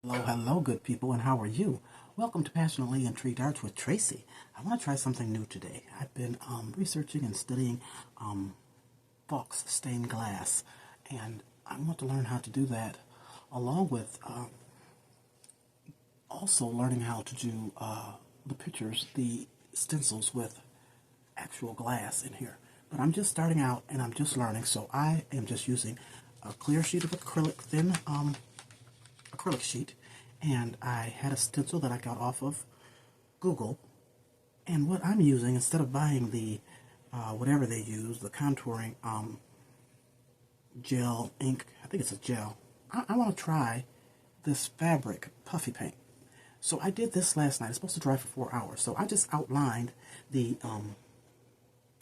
Hello, hello, good people, and how are you? Welcome to Passionately Intrigued Arts with Tracy. I want to try something new today. I've been researching and studying Faux stained glass, and I want to learn how to do that, along with also learning how to do the pictures, the stencils with actual glass in here. But I'm just starting out, and I'm just learning, so I am just using a clear sheet of acrylic, thin acrylic sheet, and I had a stencil that I got off of Google, and what I'm using, instead of buying the whatever they use, the contouring gel ink, I think it's a gel, I want to try this fabric puffy paint. So I did this last night. It's supposed to dry for 4 hours, so I just outlined the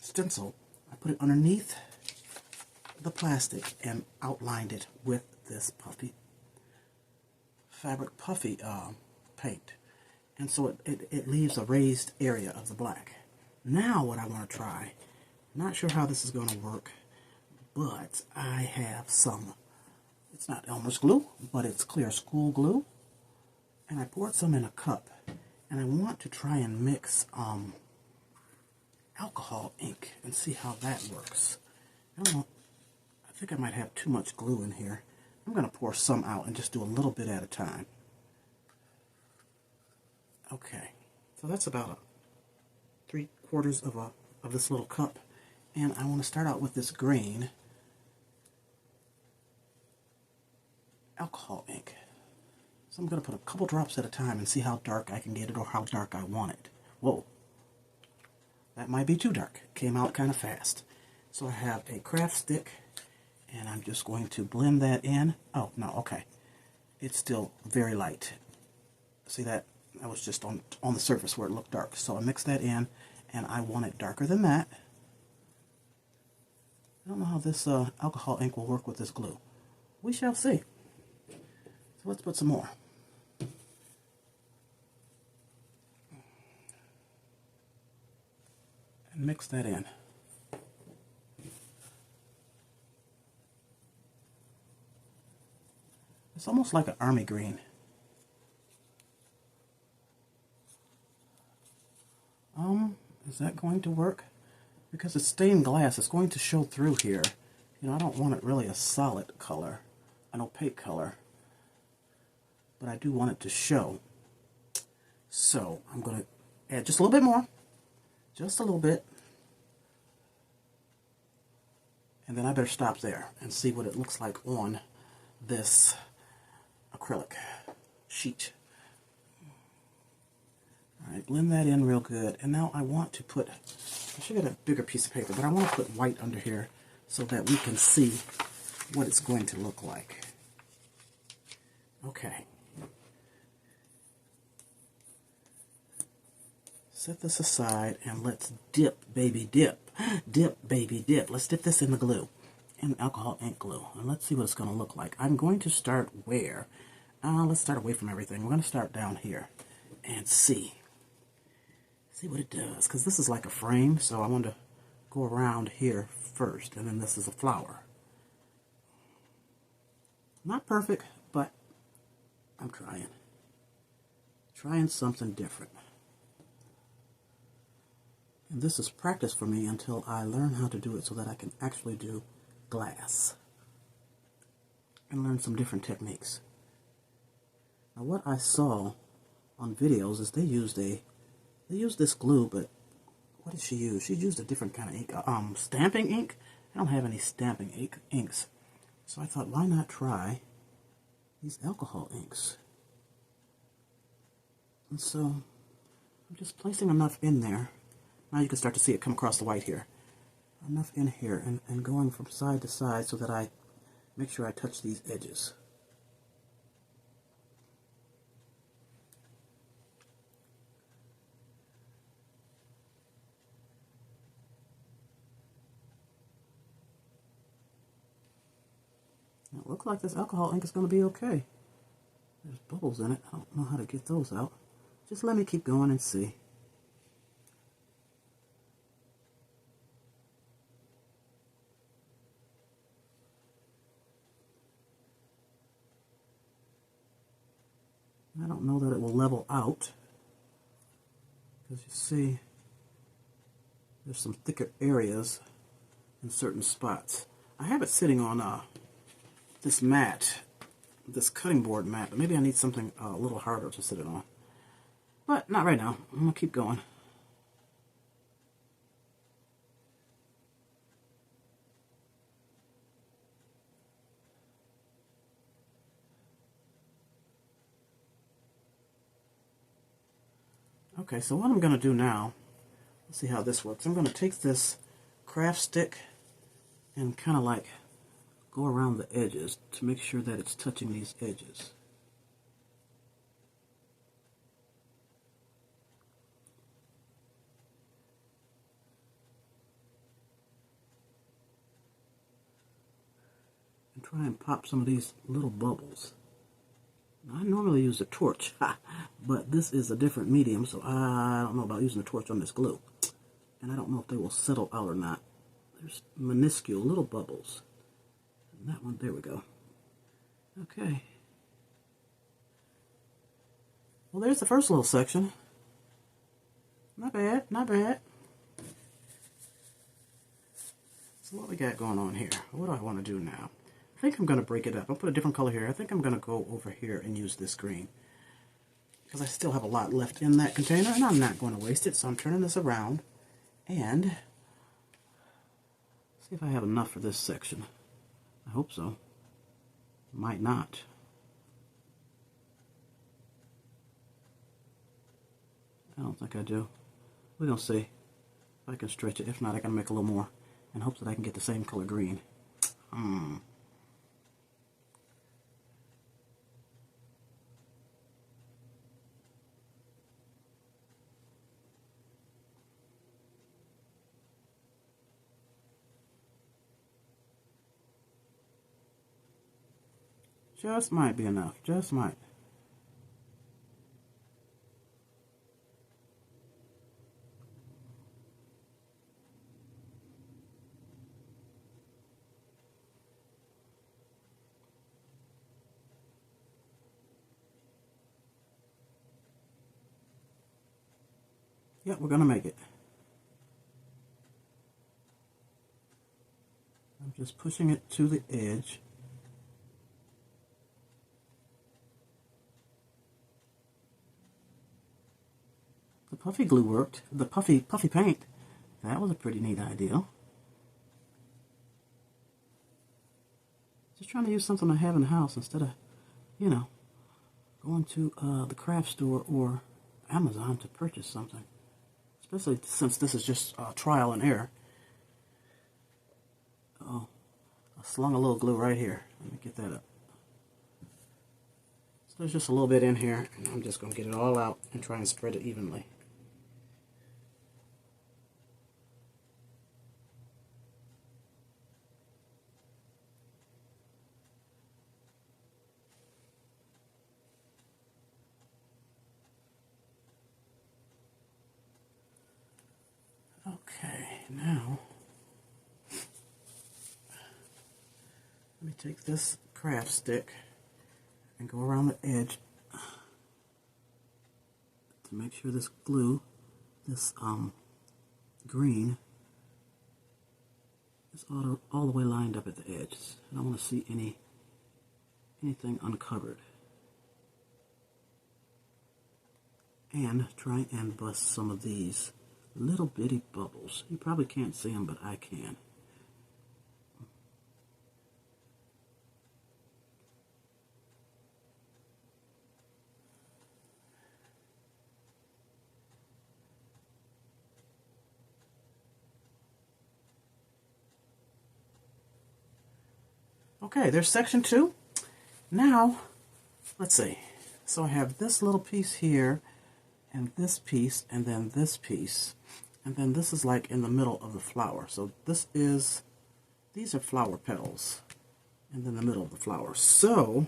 stencil. I put it underneath the plastic and outlined it with this fabric puffy paint, and so it leaves a raised area of the black. Now what I want to try, not sure how this is going to work, but I have some, it's not Elmer's glue, but it's clear school glue, and I poured some in a cup, and I want to try and mix alcohol ink and see how that works. I don't know, I think I might have too much glue in here. I'm going to pour some out and just do a little bit at a time. Okay, so that's about 3/4 of this little cup, and I want to start out with this green alcohol ink. So I'm going to put a couple drops at a time and see how dark I can get it or how dark I want it. Whoa, that might be too dark. It came out kind of fast. So I have a craft stick, and I'm just going to blend that in. Oh, no, okay. It's still very light. See that? That was just on the surface where it looked dark. So I mixed that in, and I want it darker than that. I don't know how this alcohol ink will work with this glue. We shall see. So let's put some more. And mix that in. It's almost like an army green. Is that going to work? Because it's stained glass, it's going to show through here. You know, I don't want it really a solid color, an opaque color, but I do want it to show. So I'm going to add just a little bit more, just a little bit, and then I better stop there and see what it looks like on this acrylic sheet. Alright, blend that in real good, and now I want to put, I should get a bigger piece of paper, but I want to put white under here so that we can see what it's going to look like. Okay. Set this aside and let's dip, baby, dip. Dip, baby, dip. Let's dip this in the glue, in alcohol ink glue, and let's see what it's going to look like. I'm going to start where? Let's start away from everything. We're going to start down here and see what it does, because this is like a frame, so I want to go around here first, and then this is a flower. Not perfect, but I'm trying something different. And this is practice for me until I learn how to do it so that I can actually do glass and learn some different techniques. Now what I saw on videos is they used this glue, but what did she use? She used a different kind of ink, stamping ink. I don't have any stamping inks, so I thought, why not try these alcohol inks? And so I'm just placing enough in there. Now you can start to see it come across the white here. Enough in here, and going from side to side so that I make sure I touch these edges. It looks like this alcohol ink is going to be okay. There's bubbles in it. I don't know how to get those out. Just let me keep going and see. I don't know that it will level out, because you see there's some thicker areas in certain spots. I have it sitting on this mat, this cutting board mat, but maybe I need something a little harder to sit it on. But not right now. I'm going to keep going. Okay, so what I'm going to do now, let's see how this works. I'm going to take this craft stick and kind of like go around the edges to make sure that it's touching these edges. And try and pop some of these little bubbles. Now, I normally use a torch, but this is a different medium, so I don't know about using a torch on this glue. And I don't know if they will settle out or not. There's minuscule little bubbles. And that one, there we go. Okay. Well, there's the first little section. Not bad, not bad. So what we got going on here? What do I want to do now? I think I'm going to break it up. I'll put a different color here. I think I'm going to go over here and use this green, because I still have a lot left in that container, and I'm not going to waste it, so I'm turning this around and see if I have enough for this section. I hope so. Might not. I don't think I do. We're going to see if I can stretch it. If not, I can make a little more in hopes that I can get the same color green. Just might be enough. Just might. Yep, we're going to make it. I'm just pushing it to the edge. The puffy glue worked. The puffy paint, that was a pretty neat idea. Just trying to use something I have in the house instead of, you know, going to the craft store or Amazon to purchase something. Especially since this is just trial and error. Oh, I slung a little glue right here. Let me get that up. So there's just a little bit in here, and I'm just going to get it all out and try and spread it evenly. Okay, now let me take this craft stick and go around the edge to make sure this glue, this green, is all the way lined up at the edges. I don't want to see anything uncovered. And try and bust some of these little bitty bubbles. You probably can't see them, but I can. Okay, there's section 2. Now, let's see. So I have this little piece here, and this piece, and then this piece. And then this is like in the middle of the flower. So these are flower petals, and then the middle of the flower. So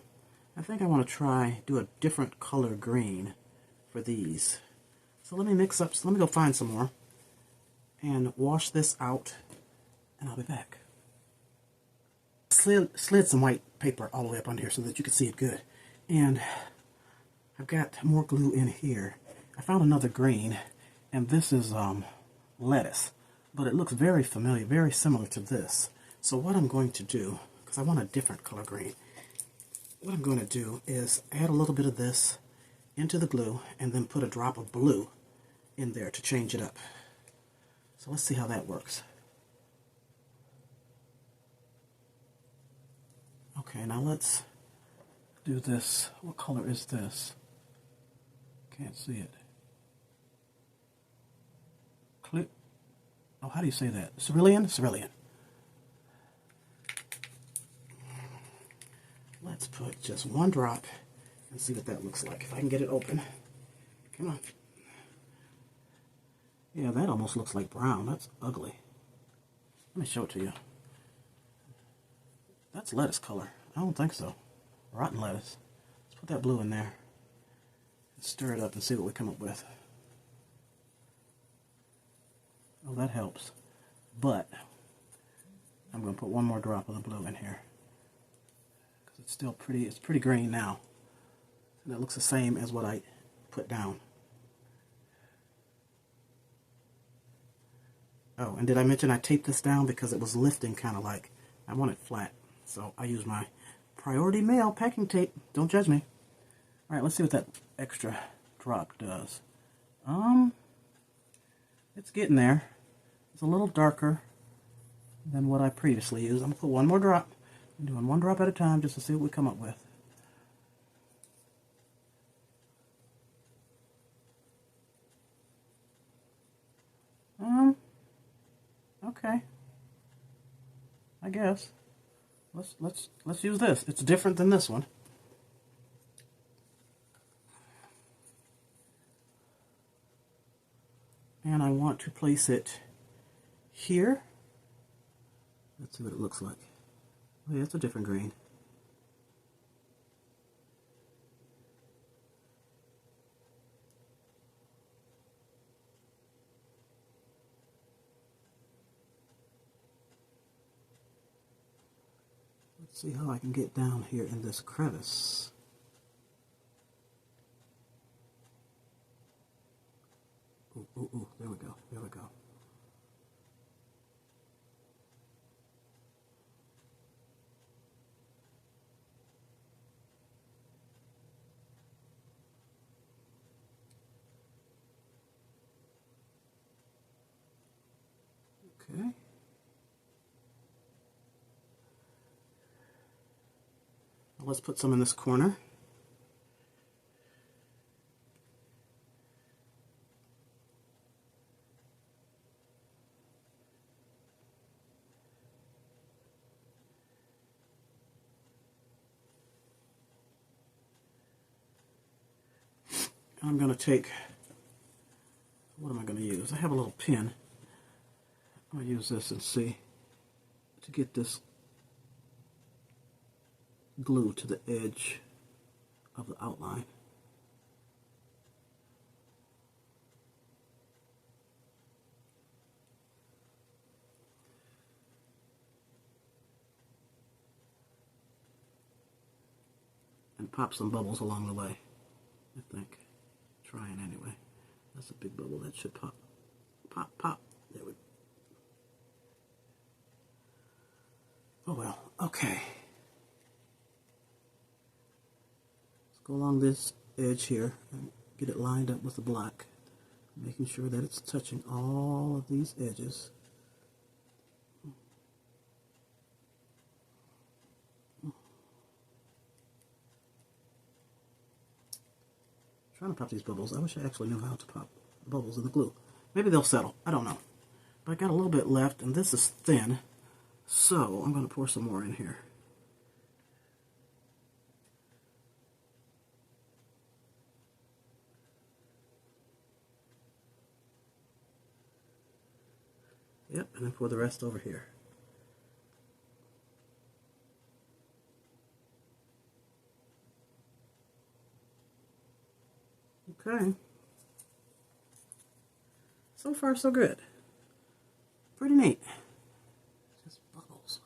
I think I want to do a different color green for these. So let me mix up, so let me go find some more and wash this out, and I'll be back. Slid some white paper all the way up under here so that you can see it good. And I've got more glue in here. I found another green, and this is lettuce, but it looks very familiar, very similar to this. So what I'm going to do, because I want a different color green, what I'm going to do is add a little bit of this into the glue and then put a drop of blue in there to change it up. So let's see how that works. Okay, now let's do this. What color is this? Can't see it. Oh, how do you say that? Cerulean? Cerulean. Let's put just one drop and see what that looks like. If I can get it open. Come on. Yeah, that almost looks like brown. That's ugly. Let me show it to you. That's lettuce color. I don't think so. Rotten lettuce. Let's put that blue in there. And stir it up and see what we come up with. Oh, that helps. But I'm going to put one more drop of the blue in here. Because it's still pretty, it's pretty green now. And it looks the same as what I put down. Oh, and did I mention I taped this down because it was lifting kind of like, I want it flat. So I use my Priority Mail packing tape. Don't judge me. Alright, let's see what that extra drop does. It's getting there. It's a little darker than what I previously used. I'm going to put one more drop. I'm doing one drop at a time just to see what we come up with. Okay. I guess. Let's use this. It's different than this one. And I want to place it here. Let's see what it looks like. Oh yeah, it's a different green. Let's see how I can get down here in this crevice. Ooh, ooh, ooh, there we go, there we go. Okay. Now let's put some in this corner. I'm going to take, what am I going to use? I have a little pin. I'm going to use this and see to get this glue to the edge of the outline. And pop some bubbles along the way, I think. Trying anyway. That's a big bubble that should pop. Pop, pop. There we go. Oh well, okay. Let's go along this edge here and get it lined up with the black, making sure that it's touching all of these edges. Trying to pop these bubbles. I wish I actually knew how to pop bubbles in the glue. Maybe they'll settle. I don't know. But I got a little bit left, and this is thin, so I'm going to pour some more in here. Yep, and then pour the rest over here. Okay. So far, so good. Pretty neat. Just bubbles.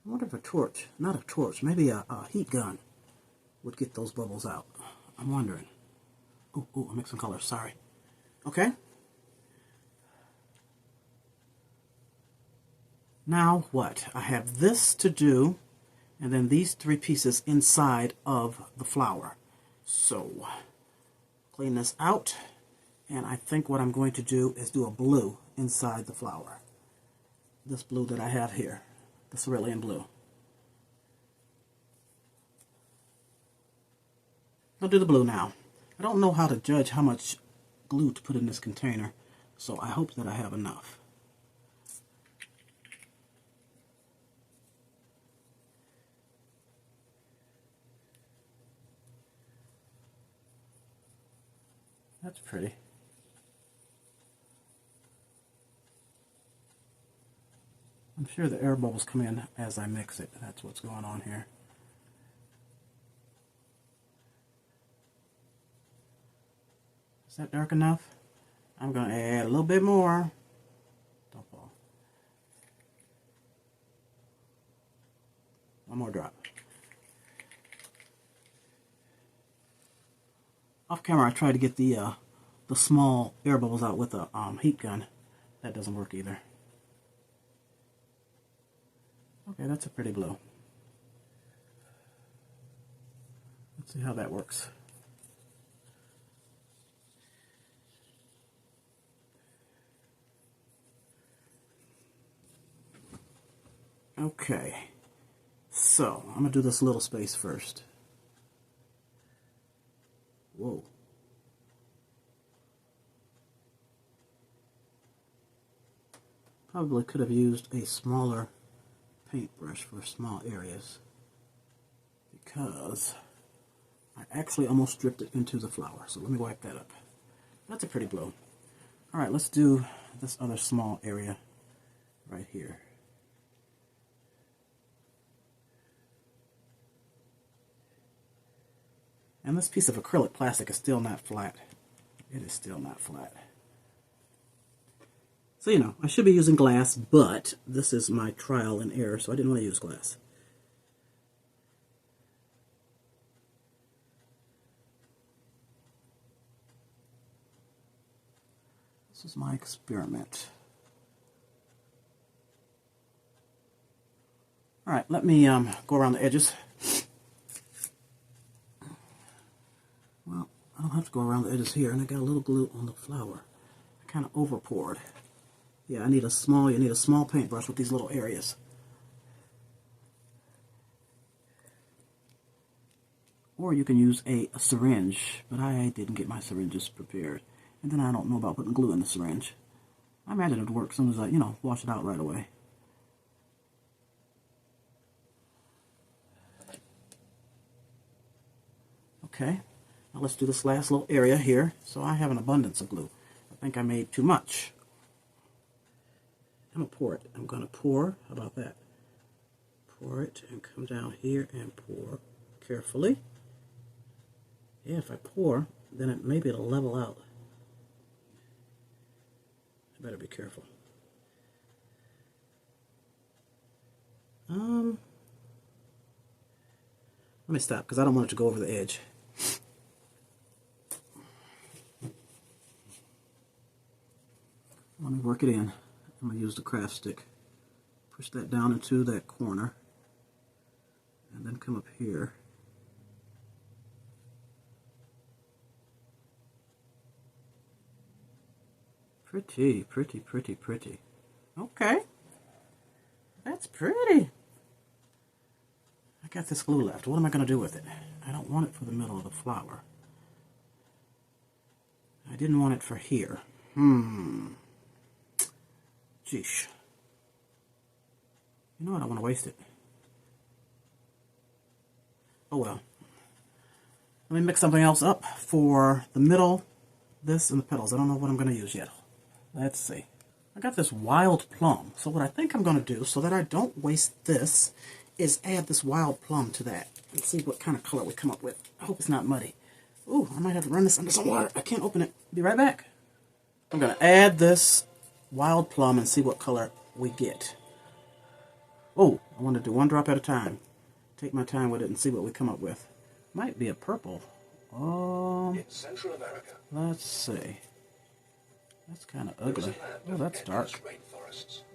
I wonder if a torch, not a torch, maybe a heat gun would get those bubbles out. I'm wondering. Oh, I mixed some colors, sorry. Okay. Now what? I have this to do, and then these three pieces inside of the flower. So, clean this out, and I think what I'm going to do is do a blue inside the flower. This blue that I have here, the cerulean blue. I'll do the blue now. I don't know how to judge how much glue to put in this container, so I hope that I have enough. That's pretty. I'm sure the air bubbles come in as I mix it. That's what's going on here. Is that dark enough? I'm going to add a little bit more. Don't fall. One more drop. Off camera, I tried to get the small air bubbles out with a heat gun. That doesn't work either. Okay, that's a pretty blue. Let's see how that works. Okay, so I'm going to do this little space first. Whoa. Probably could have used a smaller paintbrush for small areas because I actually almost dripped it into the flower. So let me wipe that up. That's a pretty blue. Alright, let's do this other small area right here. And this piece of acrylic plastic is still not flat. It is still not flat. So, you know, I should be using glass, but this is my trial and error, so I didn't want to use glass. This is my experiment. Alright, let me go around the edges. Well, I don't have to go around the edges here, and I got a little glue on the flower. I kind of over poured. Yeah, you need a small paintbrush with these little areas. Or you can use a syringe, but I didn't get my syringes prepared. And then I don't know about putting glue in the syringe. I imagine it would work as soon as I, wash it out right away. Okay, now let's do this last little area here. So I have an abundance of glue. I think I made too much. I'm going to pour it. I'm going to pour. How about that? Pour it and come down here and pour carefully. Yeah, if I pour, then maybe it'll level out. I better be careful. Let me stop because I don't want it to go over the edge. Let me work it in. I'm going to use the craft stick. Push that down into that corner. And then come up here. Pretty, pretty, pretty, pretty. Okay. That's pretty. I got this glue left. What am I going to do with it? I don't want it for the middle of the flower. I didn't want it for here. Geesh. You know what? I want to waste it. Oh well. Let me mix something else up for the middle, this, and the petals. I don't know what I'm going to use yet. Let's see. I got this wild plum. So what I think I'm going to do, so that I don't waste this, is add this wild plum to that. And see what kind of color we come up with. I hope it's not muddy. Ooh, I might have to run this under some water. I can't open it. Be right back. I'm going to add this wild plum and see what color we get. Oh, I want to do one drop at a time. Take my time with it and see what we come up with. Might be a purple. In Central America, let's see. That's kind of ugly. Oh, that's dark.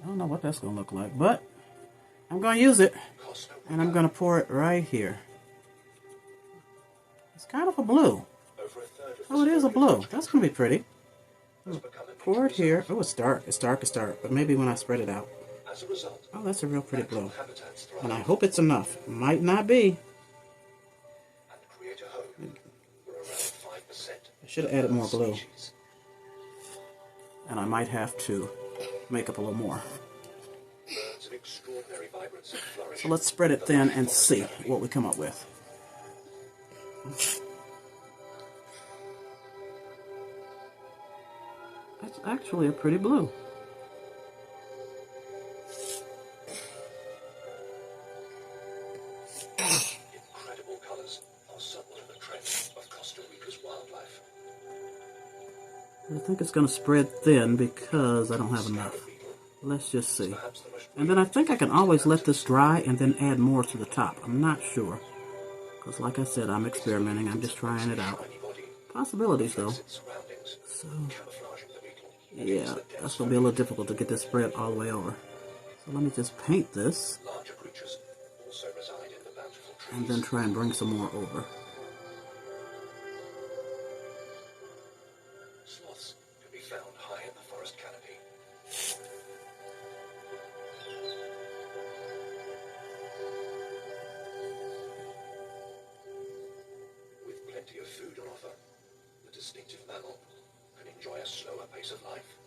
I don't know what that's going to look like, but I'm going to use it. And I'm going to pour it right here. It's kind of a blue. Oh, it is a blue. That's going to be pretty. Pour it here. Oh, it's dark. It's dark. It's dark. But maybe when I spread it out. Oh, that's a real pretty blue. And I hope it's enough. Might not be. I should have added more blue. And I might have to make up a little more. So let's spread it thin and see what we come up with. That's actually a pretty blue. Incredible colors are somewhat of a trend of Costa Rica's wildlife. I think it's going to spread thin because I don't have enough. Let's just see. And then I think I can always let this dry and then add more to the top. I'm not sure. Because like I said, I'm experimenting. I'm just trying it out. Possibilities though. So, yeah, that's going to be a little difficult to get this spread all the way over. So let me just paint this. And then try and bring some more over. Sloths can be found high in the forest canopy. With plenty of food on offer, the distinctive mammal can enjoy a slower pace of life.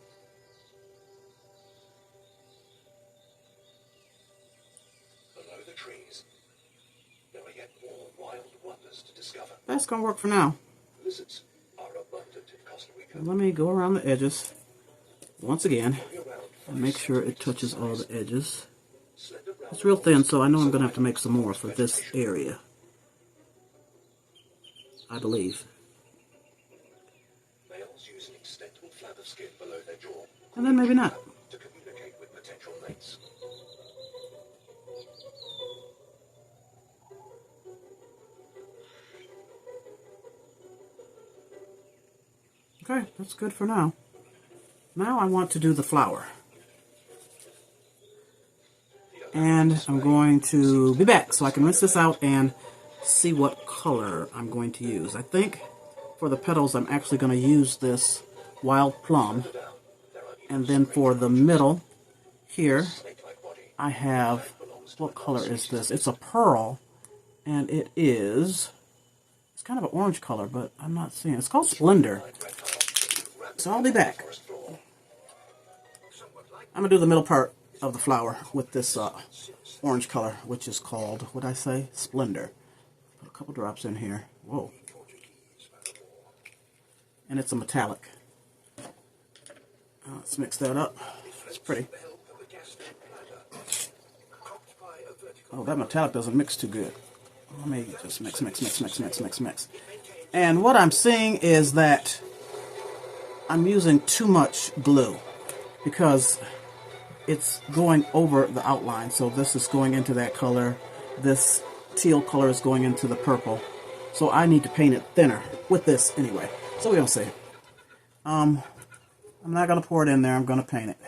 Below the trees, there are yet more wild wonders to discover. That's going to work for now. Lizards are abundant in Costa Rica. Let me go around the edges once again and make sure it touches all the edges. It's real thin, so I know I'm going to have to make some more for this area. I believe. Males use an extendable flap of skin below their jaw. And then maybe not. To communicate with potential mates. Okay, that's good for now. Now I want to do the flower. And I'm going to be back so I can rinse this out and see what color I'm going to use. I think for the petals I'm actually going to use this wild plum. And then for the middle here I have, what color is this? It's a pearl and it is, it's kind of an orange color, but I'm not seeing it. It's called Splendor. So I'll be back. I'm going to do the middle part of the flower with this orange color, which is called, what did I say? Splendor. Put a couple drops in here. Whoa. And it's a metallic. Let's mix that up. It's pretty. Oh, that metallic doesn't mix too good. Let me just mix. And what I'm seeing is that I'm using too much glue because it's going over the outline. So this is going into that color. This teal color is going into the purple. So I need to paint it thinner with this anyway. So we'll see. I'm not going to pour it in there. I'm going to paint it.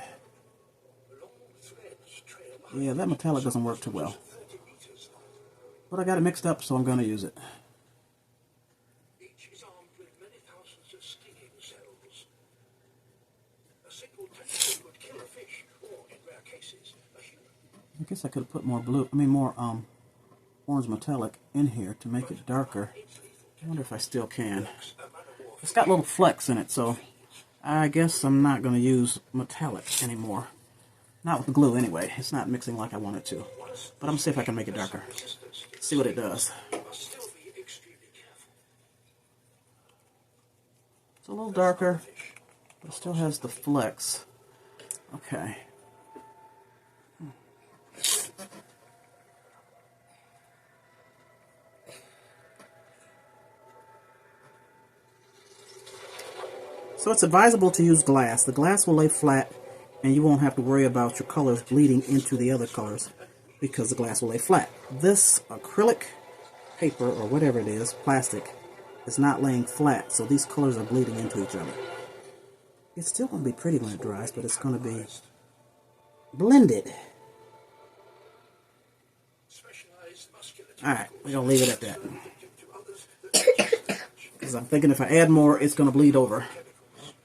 Yeah, that metallic doesn't work too well. But I got it mixed up, so I'm going to use it. I guess I could have put more blue, more orange metallic in here to make it darker. I wonder if I still can. It's got little flecks in it, so I guess I'm not going to use metallic anymore. Not with the glue anyway. It's not mixing like I want it to. But I'm going to see if I can make it darker. See what it does. It's a little darker, but it still has the flecks. Okay. So it's advisable to use glass. The glass will lay flat and you won't have to worry about your colors bleeding into the other colors. because the glass will lay flat. This acrylic paper, or whatever it is, plastic, is not laying flat, so these colors are bleeding into each other. It's still going to be pretty when it dries, but it's going to be blended. Alright, we're going to leave it at that. Because I'm thinking if I add more, it's going to bleed over.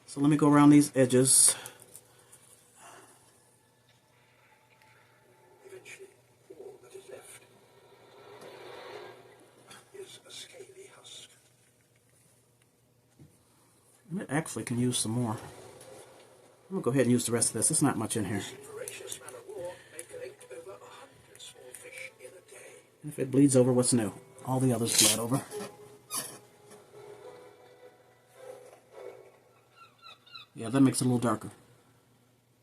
So let me go around these edges. Eventually, all that is left is a scaly husk. It actually can use some more. I'm going to go ahead and use the rest of this. There's not much in here. Voracious man of war may collect over 100 small fish in a day. If it bleeds over, what's new? All the others bled over. Yeah, that makes it a little darker.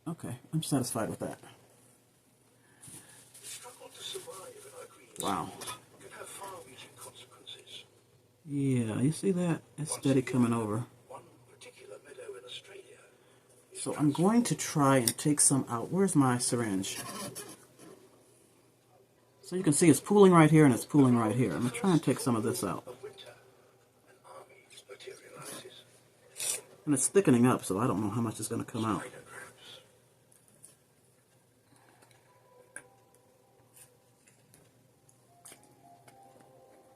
Okay, I'm satisfied with that. The struggle to survive in our green Wow. can have far-reaching consequences. Yeah, you see that? It's steady coming over. One particular meadow in Australia. So I'm going to try and take some out. Where's my syringe? So you can see it's pooling right here and it's pooling right here. I'm going to try and take some of this out. Winter, an army materializes. And it's thickening up, so I don't know how much is going to come out. Spider crabs.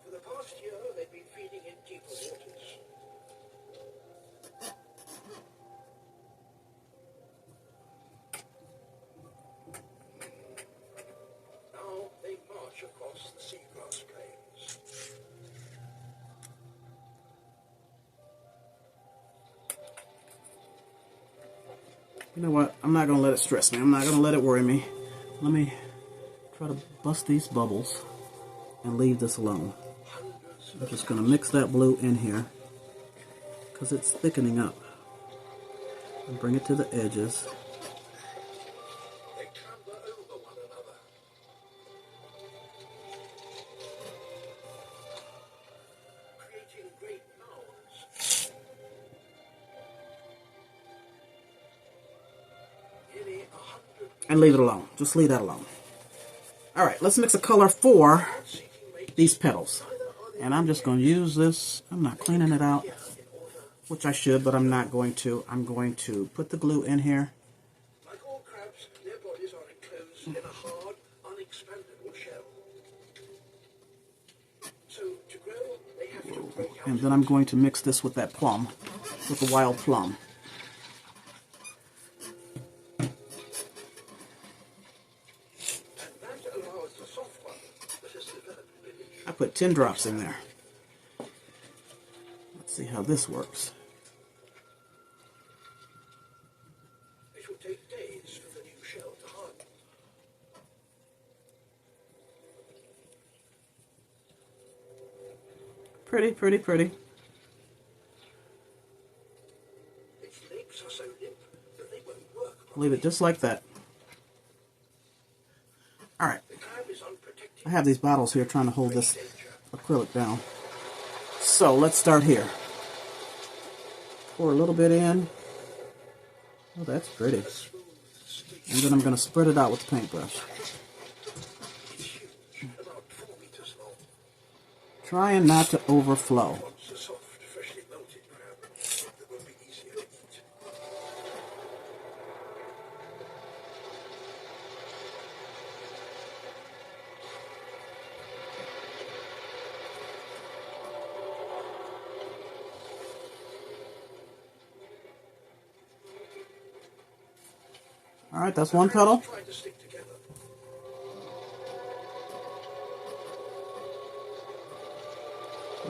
For the past year, they've been feeding in deeper waters. Now they march across the seagrass plains. You know what? I'm not going to let it stress me. I'm not going to let it worry me. Let me try to bust these bubbles and leave this alone. I'm just going to mix that blue in here because it's thickening up. And bring it to the edges. They clamber over one another. Creating great mounds. Nearly 100 And leave it alone. Just leave that alone. Alright, let's mix a color for these petals. And I'm just going to use this. I'm not cleaning it out, which I should, but I'm not going to. I'm going to put the glue in here. Like all crabs, their bodies are enclosed in a hard, unexpandable shell. So, to grow, they have to break out. And then I'm going to mix this with that plum, with the wild plum. And that allows the soft one that has developed beneath. I put 10 drops in there. Let's see how this works. It will take days for the new shell to harden. Pretty, pretty, pretty. Its legs are so limp that they won't work. Leave it just like that. Alright, The crab is unprotected. I have these bottles here trying to hold this acrylic down. So let's start here. Pour a little bit in. Oh, that's pretty. And then I'm going to spread it out with the paintbrush. It's huge, about 4 meters long. Trying not to overflow. Once a soft, freshly melted crab that will be easier to eat. Alright, that's one petal. Try to stick together.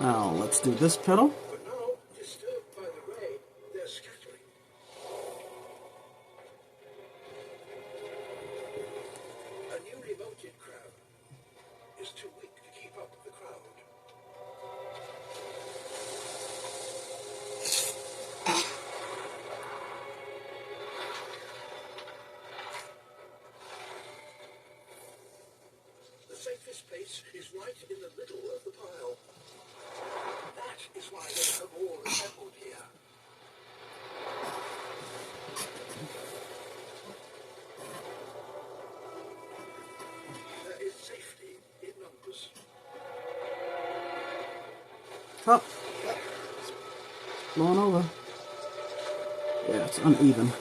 Now let's do this petal. But now, disturbed by the rain, they're scattering. A newly molted crab is too weak to keep up with the crowd. The safest place is right in the middle of the pile. That is why they have all assembled here. Their Oh, it's blowing over. Yeah, it's uneven.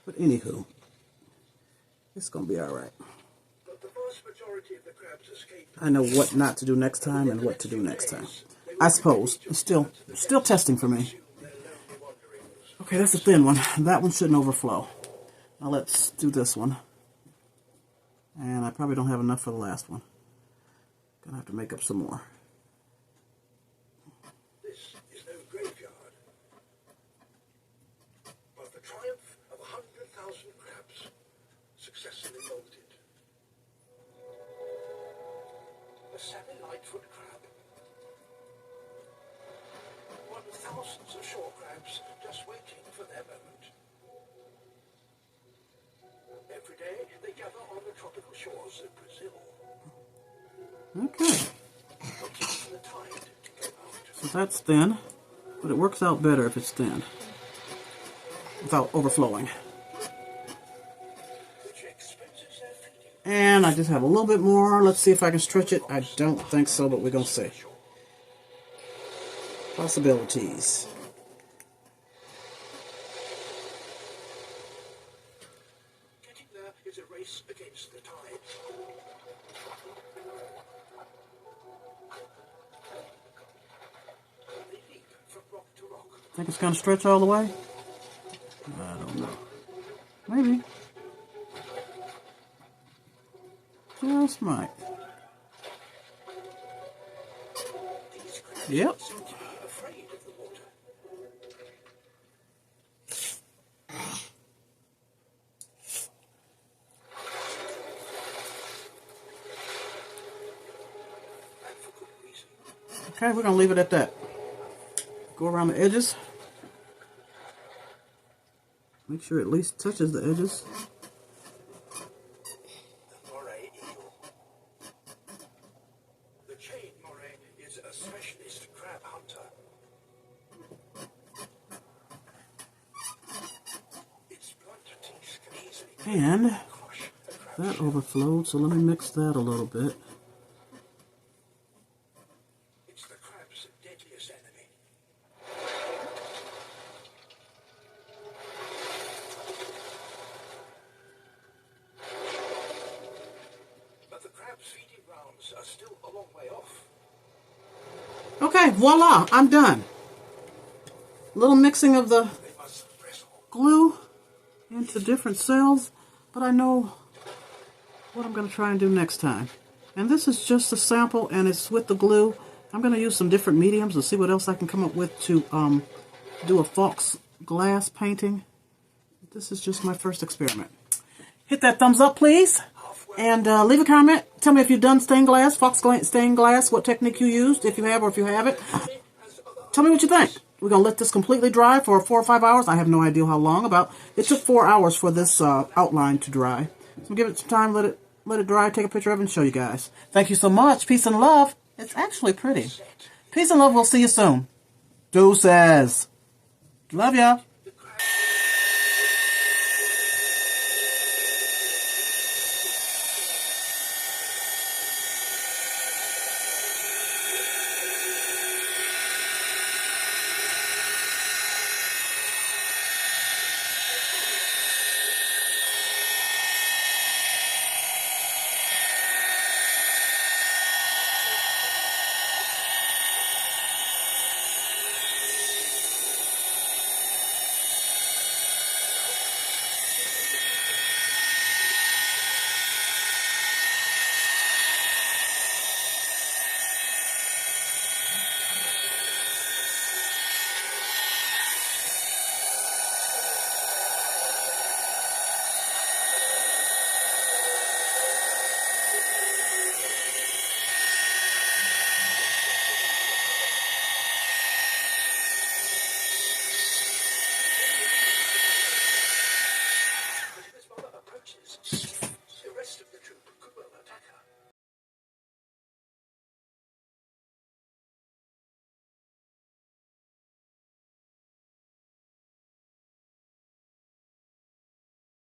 But anywho, it's going to be alright. I know what not to do next time and what to do next time. I suppose. It's still testing for me. Okay, that's a thin one. That one shouldn't overflow. Now let's do this one. And I probably don't have enough for the last one. Gonna have to make up some more. This is no graveyard, but the triumph of 100,000 crabs successfully molded. A 7-9-foot crab. One of thousands of shore crabs just waiting for their moment. Every day they gather on the tropical shores of Brazil. Okay. So that's thin, but it works out better if it's thin, without overflowing. And I just have a little bit more. Let's see if I can stretch it. I don't think so, but we're going to see. Possibilities. Getting there is a race against the tide. They leap from rock to rock. Think it's going to stretch all the way? I don't know. Maybe. Just might. Yep. Seem to be afraid of the water. And for good reason. Okay, we're going to leave it at that. Go around the edges. Make sure it at least touches the edges. The moray eel. The chain moray is a specialist crab hunter. Its blunt teeth can easily And crush a crab. that overflowed, so let me mix that a little bit. It's the crab's deadliest enemy. But the crab's feeding grounds are still a long way off. Okay, voila, I'm done. A little mixing of the They must wrestle. glue into different cells, but I know what I'm going to try and do next time. And this is just a sample, and it's with the glue. I'm going to use some different mediums and see what else I can come up with to do a Faux glass painting. This is just my first experiment. Hit that thumbs up, please, and leave a comment. Tell me if you've done stained glass, Faux stained glass, what technique you used, if you have or if you haven't. Tell me what you think. We're going to let this completely dry for 4 or 5 hours. I have no idea how long. It took 4 hours for this outline to dry. So give it some time, let it dry, take a picture of it, and show you guys. Thank you so much. Peace and love. It's actually pretty. Peace and love. We'll see you soon. Deuces. Love ya.